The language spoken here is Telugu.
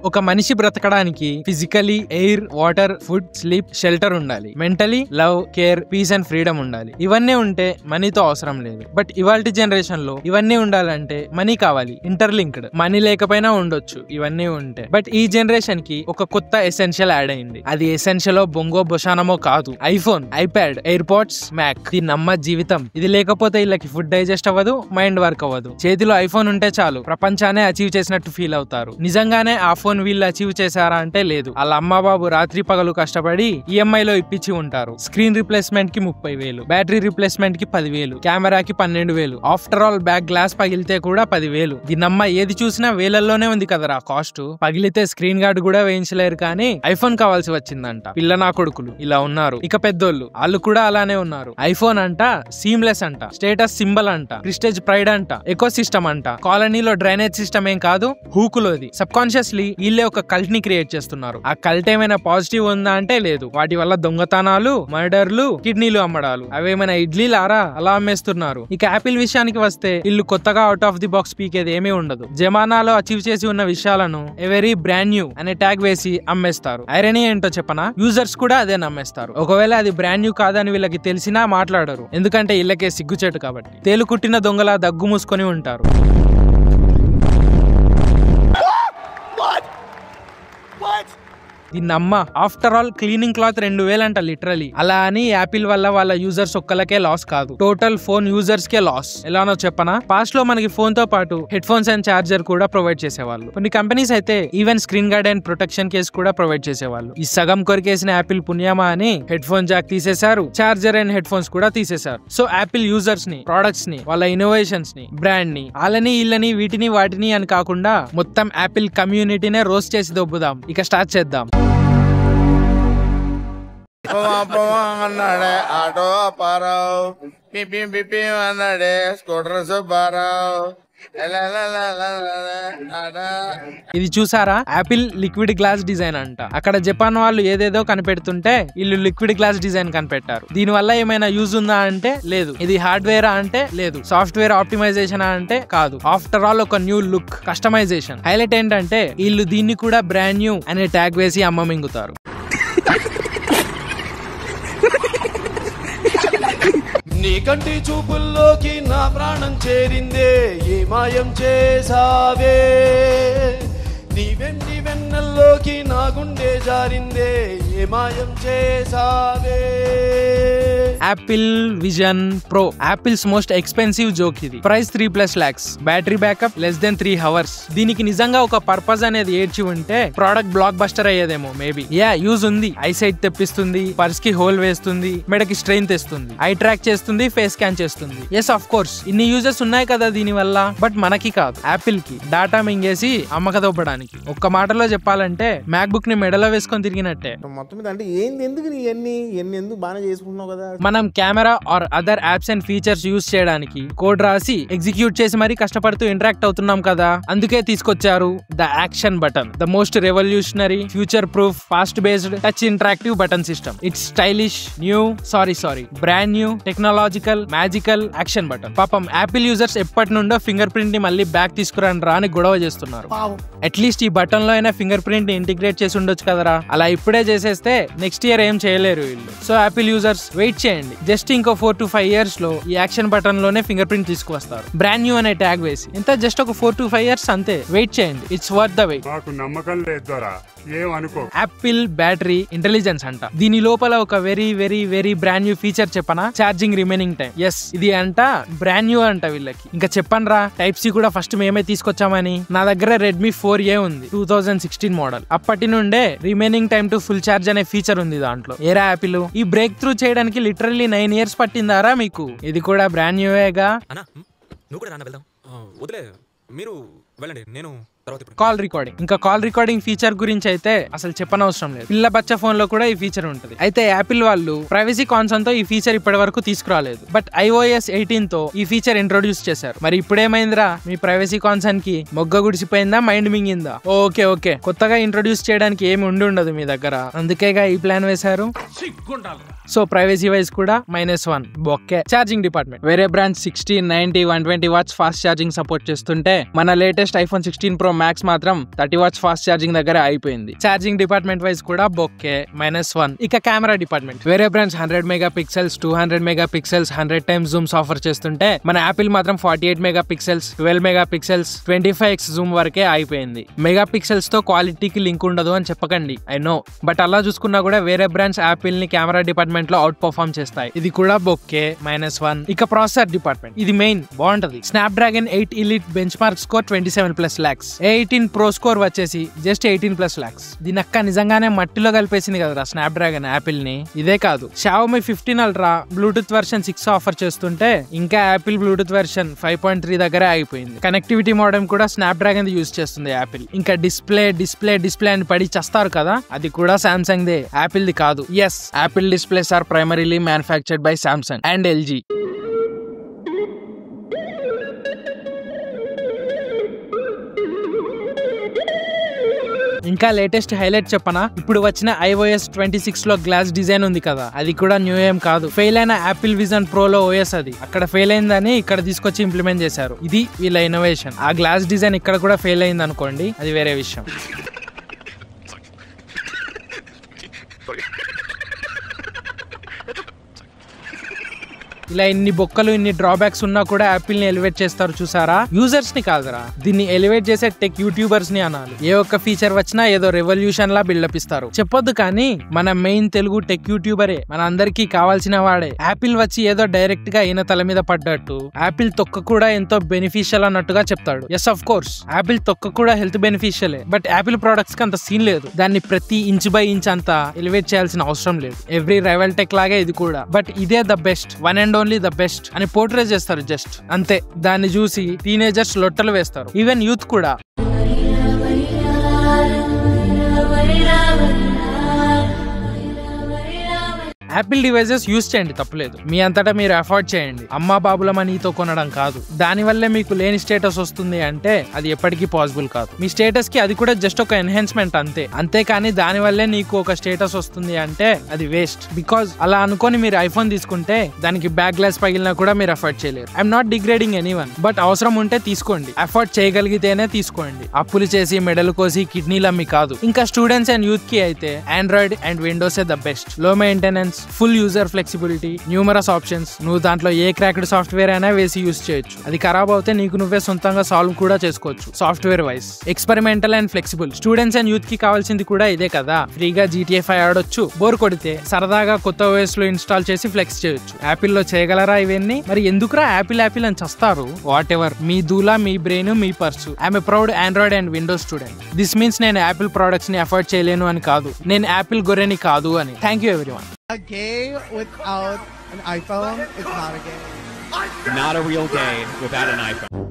ఒక మనిషి బ్రతకడానికి physically air, water, food, sleep, shelter ఉండాలి. Mentally love, care, peace and freedom ఉండాలి. ఇవన్నీ ఉంటే మనీతో అవసరం లేదు. బట్ ఇవాల్టి జనరేషన్ లో ఇవన్నీ ఉండాలంటే మనీ కావాలి. ఇంటర్లింక్డ్. మనీ లేకపోయినా ఉండొచ్చు ఇవన్నీ ఉంటే. బట్ ఈ జనరేషన్ కి ఒక కొత్త ఎసెన్షియల్ యాడ్ అయింది. అది ఎసెన్షియల్ బొంగో బొషానమో కాదు. IPhone, iPad, airports, Mac. దీని నమ్మ జీవితం. ఇది లేకపోతే వీళ్ళకి ఫుడ్ డైజెస్ట్ అవ్వదు, మైండ్ వర్క్ అవ్వదు. చేతిలో ఐఫోన్ ఉంటే చాలు ప్రపంచాన్ని అచీవ్ చేసినట్టు ఫీల్ అవుతారు. నిజంగానే ఆ ఫోన్ వీళ్ళు అచీవ్ చేశారా అంటే లేదు. వాళ్ళ అమ్మ బాబు రాత్రి పగలు కష్టపడి ఈఎంఐ లో ఇప్పించి ఉంటారు. స్క్రీన్ రిప్లేస్మెంట్ కి 30,000, బ్యాటరీ రిప్లేస్మెంట్ కి 10,000, కెమెరాకి 12,000. ఆఫ్టర్ ఆల్ బ్యాక్ గ్లాస్ పగిలితే కూడా 10,000. దీనమ్మ ఏది చూసినా వేలల్లోనే ఉంది కదరా కాస్ట్. పగిలితే స్క్రీన్ గార్డ్ కూడా వేయించలేరు కానీ ఐఫోన్ కావాల్సి వచ్చిందంట. పిల్ల నా కొడుకులు ఇలా ఉన్నారు. ఇక పెద్దోళ్ళు వాళ్ళు కూడా అలానే ఉన్నారు. ఐఫోన్ అంట సీమ్లెస్ అంట, స్టేటస్ సింబల్ అంట, ప్రిస్టేజ్ ప్రైడ్ అంట, ఎకో సిస్టమ్ అంట. కాలనీలో డ్రైనేజ్ సిస్టమ్ ఏం కాదు, హూకులోది. సబ్ కాన్షియస్లీ వీళ్ళే ఒక కల్ట్ ని క్రియేట్ చేస్తున్నారు. ఆ కల్ట్ ఏమైనా పాజిటివ్ ఉందా అంటే లేదు. వాటి వల్ల దొంగతనాలు, మర్డర్లు, కిడ్నీలు అమ్మడాలు, అవేమైనా ఇడ్లీ లారా అలా అమ్మేస్తున్నారు. ఇక యాపిల్ విషయానికి వస్తే వీళ్ళు కొత్తగా అవుట్ ఆఫ్ ది బాక్స్ పీకేది ఏమీ ఉండదు. జమానాలో అచీవ్ చేసి ఉన్న విషయాలను ఎవరీ బ్రాండ్ న్యూ అనే ట్యాగ్ వేసి అమ్మేస్తారు. ఐరనీ ఏంటో చెప్పనా, యూజర్స్ కూడా అదే నమ్మేస్తారు. ఒకవేళ అది బ్రాండ్ న్యూ కాదని వీళ్ళకి తెలిసినా మాట్లాడరు. ఎందుకంటే ఇళ్ళకే సిగ్గుచేటు కాబట్టి. తేలు కుట్టిన దొంగలా దగ్గు మూసుకొని ఉంటారు. దీన్నమ్మ ఆఫ్టర్ ఆల్ క్లీనింగ్ క్లాత్ 2,000 అంట లిటరలీ. అలా అని యాపిల్ వల్ల వాళ్ళ యూజర్స్ ఒక్కలకే లాస్ కాదు, టోటల్ ఫోన్ యూజర్స్ కే లాస్. ఎలానో చెప్పనా, పాస్ట్ లో మనకి ఫోన్ తో పాటు హెడ్ ఫోన్స్ అండ్ చార్జర్ కూడా ప్రొవైడ్ చేసేవాళ్ళు. కొన్ని కంపెనీస్ అయితే even screen guard and protection case కూడా ప్రొవైడ్ చేసేవాళ్ళు. ఈ సగం కొరికేసిన యాపిల్ పుణ్యమా అని హెడ్ ఫోన్ జాక్ తీసేశారు, చార్జర్ అండ్ హెడ్ ఫోన్స్ కూడా తీసేశారు. సో యాపిల్ యూజర్స్ ని, ప్రొడక్ట్స్ ని, వాళ్ళ ఇన్నోవేషన్స్ ని, బ్రాండ్ ని, వాళ్ళని వీళ్ళని, వీటిని వాటిని అని కాకుండా మొత్తం యాపిల్ కమ్యూనిటీనే రోస్ట్ చేసి దొబ్బుదాం. ఇక స్టార్ట్ చేద్దాం. అన్నాడే ఆటో అప్పారావు, పిపి అన్నాడే స్కూటర్ సుబ్బారావు. ఇది చూసారా, యాపిల్ లిక్విడ్ గ్లాస్ డిజైన్ అంట. అక్కడ జపాన్ వాళ్ళు ఏదేదో కనిపెడుతుంటే వీళ్ళు లిక్విడ్ గ్లాస్ డిజైన్ కనిపెట్టారు. దీని వల్ల ఏమైనా యూజ్ ఉందా అంటే లేదు. ఇది హార్డ్వేర్ అంటే లేదు. సాఫ్ట్వేర్ ఆప్టిమైజేషన్ అంటే కాదు. ఆఫ్టర్ ఆల్ ఒక న్యూ లుక్, కస్టమైజేషన్. హైలైట్ ఏంటంటే వీళ్ళు దీన్ని కూడా బ్రాండ్ న్యూ అనే ట్యాగ్ వేసి అమ్మ మింగుతారు. నీ కంటి చూపుల్లోకి నా ప్రాణం చేరిందే, ఏ మాయం చేసావే. నీ వెండి వెన్నెల్లోకి నా గుండె జారిందే, ఏ మాయం చేసావే. Apple Vision Pro, Apple's most expensive joke ఇది. Price 3+ lakhs, battery backup less than 3 hours. దీనికి నిజంగా ఒక పర్పస్ అనేది ఏడ్చి ఉంటే ప్రోడక్ట్ బ్లాక్ బస్టర్ అయ్యేదేమో మేబీ. యూజ్ ఉంది. ఐసైట్ తెప్పిస్తుంది, పర్స్ కి హోల్ వేస్తుంది, మెడకి స్ట్రెయిన్ తెస్తుంది, ఐ ట్రాక్ చేస్తుంది, ఫేస్ స్కాన్ చేస్తుంది. ఎస్ ఆఫ్ కోర్స్ ఇన్ని యూజెస్ ఉన్నాయి కదా దీని వల్ల. బట్ మనకి కాదు, యాపిల్ కి. డాటా మింగేసి అమ్మకదొబ్బడానికి. ఒక్క మాటలో చెప్పాలంటే మ్యాక్ బుక్ ని మెడలో వేసుకొని తిరిగినట్టే. మొత్తం మీద అంటే ఏంది, ఎందుకు ఎందుకు బాగా చేసుకుంటున్నావు కదా. మనం camera or other apps and features use చేయడానికి కోడ్ రాసి ఎగ్జిక్యూట్ చేసి మరీ కష్టపడుతూ ఇంటరాక్ట్ అవుతున్నాం కదా. అందుకే తీసుకొచ్చారు the action button, the most revolutionary, future proof, fast based touch interactive button system. It's stylish, new, brand new, technological, magical action button. పాపం యాపిల్ యూజర్స్ ఎప్పటి నుండో ఫింగర్ ప్రింట్ ని మళ్ళీ బ్యాక్ తీసుకురండి రా అని గొడవ చేస్తున్నారు. అట్లీస్ట్ ఈ బటన్ లో అయినా ఫింగర్ ప్రింట్ ని ఇంటిగ్రేట్ చేసి ఉండొచ్చు కదరా. అలా ఇప్పుడే చేసేస్తే నెక్స్ట్ ఇయర్ ఏం చేయలేరు వీళ్ళు. సో యాపిల్ యూజర్స్ వెయిట్ చేయండి. జస్ట్ ఇంకో 4 to 5 years లో ఈ యాక్షన్ బటన్ లోనే ఫింగర్ ప్రింట్ తీసుకువస్తారు, బ్రాండ్ న్యూ అనే ట్యాగ్ వేసి. ఎంత జస్ట్ ఒక 4 to 5 years అంతే. వెయిట్ చేయండి, ఇట్స్ వర్త్ ద వెయిట్. నాకు నమ్మకం లేదు. యాపిల్ బ్యాటరీ ఇంటెలిజెన్స్ అంట. దీని లోపల ఒక very very very brand new feature చెప్పనా, ఛార్జింగ్ రిమైనింగ్ టైం. ఎస్, ఇది అంట బ్రాండ్ న్యూ అంట వీళ్ళకి. ఇంకా చెప్పను రా, టైప్ సి కూడా ఫస్ట్ మేమే తీసుకొచ్చామని. నా దగ్గర రెడ్మీ 4A ఉంది, 2016 మోడల్. అప్పటి నుండే remaining time to full charge అనే ఫీచర్ ఉంది దాంట్లో. ఏరా యాపిల్, ఈ బ్రేక్ త్రూ చేయడానికి లిటరల్లీ 9 years పట్టిందారా మీకు? ఇది కూడా బ్రాండ్ న్యూవేగా. Call recording. ఇంకా కాల్ రికార్డింగ్ ఫీచర్ గురించి అయితే అసలు చెప్పనవసరం లేదు. పిల్ల బచ్చ ఫోన్ లో కూడా ఈ ఫీచర్ ఉంటుంది. అయితే యాపిల్ వాళ్ళు ప్రైవసీ కాన్సర్న్ తో ఈ ఫీచర్ ఇప్పటి వరకు తీసుకురాలేదు. బట్ iOS 18 తో ఈ ఫీచర్ ఇంట్రొడ్యూస్ చేశారు. మరి ఇప్పుడేమైందిరా, మీ ప్రైవసీ కాన్సర్న్ కి మొగ్గ గుడిసిపోయిందా, మైండ్ మింగిందా? ఓకే, కొత్తగా ఇంట్రొడ్యూస్ చేయడానికి ఏమి ఉండదు మీ దగ్గర, అందుకేగా ఈ ప్లాన్ వేశారు. సో ప్రైవసీ వైజ్ కూడా -1 బొక్కే. ఛార్జింగ్ డిపార్ట్మెంట్ వేరే branch 60, 90, 120 watts fast charging support చేస్తుంటే మన లేటెస్ట్ iPhone 16 Pro మ్యాక్స్ మాత్రం 30 వాట్స్ ఫాస్ట్ ఛార్జింగ్ దగ్గర అయిపోయింది. ఛార్జింగ్ డిపార్ట్మెంట్ వైజ్ కూడా బొక్కే -1. ఇక కెమెరా డిపార్ట్మెంట్, వేరే brands 100 mega pixels 200 mega pixels 100 times zooms offer చేస్తుంటే మన యాపిల్ మాత్రం 48 mega pixels 12 mega pixels 25x Zoom వరకే అయిపోయింది. మెగా పిక్సెల్స్ తో క్వాలిటీకి లింక్ ఉండదు అని చెప్పకండి, ఐ నో, బట్ అలా చూసుకున్నా కూడా వేరే బ్రాండ్స్ యాపిల్ ని కెమెరా డిపార్ట్మెంట్ లో అవుట్ పర్ఫార్మ్ చేస్తాయి. ఇది కూడా బొక్కే -1. ఇక ప్రాసెసర్ డిపార్ట్మెంట్, ఇది మెయిన్ బాగుంటది. Snapdragon 8 elite bench mark score 27+ lakhs. A18 Pro score వచ్చేసి జస్ట్ 18+ lakhs. దీని అక్క నిజంగానే మట్టిలో కలిపేసింది కదరా స్నాప్డ్రాగన్ యాపిల్ ని. ఇదే కాదు, Xiaomi 15 Ultra Bluetooth version 6 offer చేస్తుంటే ఇంకా యాపిల్ బ్లూటూత్ వెర్షన్ 5.3 దగ్గరే అయిపోయింది. కనెక్టివిటీ మోడెమ్ కూడా స్నాప్డ్రాగన్ యూజ్ చేస్తుంది యాపిల్. ఇంకా డిస్ప్లే అని పడి చేస్తారు కదా, అది కూడా సామ్సంగ్ దే, యాపిల్ ది కాదు. Yes, Apple displays are primarily manufactured by Samsung and LG. ఇంకా లేటెస్ట్ హైలైట్ చెప్పనా, ఇప్పుడు వచ్చిన iOS 26 లో గ్లాస్ డిజైన్ ఉంది కదా, అది కూడా న్యూ ఏం కాదు. ఫెయిల్ అయిన యాపిల్ విజన్ ప్రో లో OS అది అక్కడ ఫెయిల్ అయిందని ఇక్కడ తీసుకొచ్చి ఇంప్లిమెంట్ చేశారు. ఇది వీళ్ళ ఇన్నోవేషన్. ఆ గ్లాస్ డిజైన్ ఇక్కడ కూడా ఫెయిల్ అయింది అనుకోండి, అది వేరే విషయం. ఇలా ఇన్ని బొక్కలు ఇన్ని డ్రాబ్యాక్స్ ఉన్నా కూడా యాపిల్ ని ఎలివేట్ చేస్తారు చూసారా. యూజర్స్ ని కాదురా, దీన్ని ఎలివేట్ చేసే టెక్ యూట్యూబర్స్ ని అనాలి. ఏ ఒక్క ఫీచర్ వచ్చినా ఏదో రెవల్యూషన్ లా బిల్డప్ ఇస్తారు. చెప్పొద్దు కానీ మన మెయిన్ తెలుగు టెక్ యూట్యూబరే, మన అందరికీ కావాల్సిన వాడే. యాపిల్ వచ్చి ఏదో డైరెక్ట్ గా ఈయన తల మీద పడ్డట్టు యాపిల్ తొక్క కూడా ఎంతో బెనిఫిషియల్ అన్నట్టుగా చెప్తాడు. ఎస్, ఆఫ్ కోర్స్ యాపిల్ తొక్క కూడా హెల్త్ బెనిఫిషియలే, బట్ యాపిల్ ప్రొడక్ట్స్ కి అంత సీన్ లేదు. దాన్ని ప్రతి ఇంచ్ బై ఇంచ్ అంతా ఎలివేట్ చేయాల్సిన అవసరం లేదు. ఎవ్రీ రైవల్ టెక్ లాగే ఇది కూడా, బట్ ఇదే the best, one and only the best అని పోర్ట్రే చేస్తారు జస్ట్ అంతే. దాన్ని చూసి టీనేజర్స్ లొట్టలు వేస్తారు, ఈవెన్ యూత్ కూడా. యాపిల్ డివైజెస్ యూజ్ చేయండి, తప్పులేదు. మీ అంతటా మీరు అఫోర్డ్ చేయండి, అమ్మా బాబుల మనీతో కొనడం కాదు. దాని వల్లే మీకు లేని స్టేటస్ వస్తుంది అంటే అది ఎప్పటికీ పాసిబుల్ కాదు. మీ స్టేటస్ కి అది కూడా జస్ట్ ఒక ఎన్హాన్స్మెంట్ అంతేకాని దాని వల్లే నీకు ఒక స్టేటస్ వస్తుంది అంటే అది వేస్ట్. బికాజ్ అలా అనుకొని మీరు ఐఫోన్ తీసుకుంటే దానికి బ్యాక్ గ్లాస్ పగిలినా కూడా మీరు అఫోర్డ్ చేయలేరు. I'm not degrading anyone, but అవసరం ఉంటే తీసుకోండి, అఫోర్డ్ చేయగలిగితేనే తీసుకోండి. అప్పులు చేసి మెడలు కోసి కిడ్నీలు అమ్మి కాదు. ఇంకా స్టూడెంట్స్ అండ్ యూత్ కి అయితే Android and Windows the best. Low maintenance, full user flexibility, numerous options. నువ్వు దాంట్లో ఏ క్రాక్డ్ సాఫ్ట్వేర్ అయినా వేసి యూజ్ చేయొచ్చు. అది ఖరాబ్ అవుతే నీకు నువ్వే సొంతంగా సాల్వ్ కూడా చేసుకోవచ్చు software wise. Experimental and flexible. Students and youth కి కావాల్సింది కూడా ఇదే కదా. ఫ్రీగా GTA 5 ఆడొచ్చు, బోర్ కొడితే సరదాగా కొత్త OS లో ఇన్స్టాల్ చేసి ఫ్లెక్స్ చేయొచ్చు. యాపిల్ లో చేయగలరా ఇవన్నీ? మరి ఎందుకురా యాపిల్ అని చస్తారు? వాట్ ఎవర్, మీ దూలా, మీ బ్రెయిన్, మీ purse. I'm a proud Android and Windows student. This means నేను యాపిల్ ప్రొడక్ట్స్ ని అఫోర్డ్ చేయలేను అని కాదు, నేను యాపిల్ గొర్రెని కాదు అని. Thank you everyone. A gay without an iPhone is not a gay. Not a real gay without an iPhone.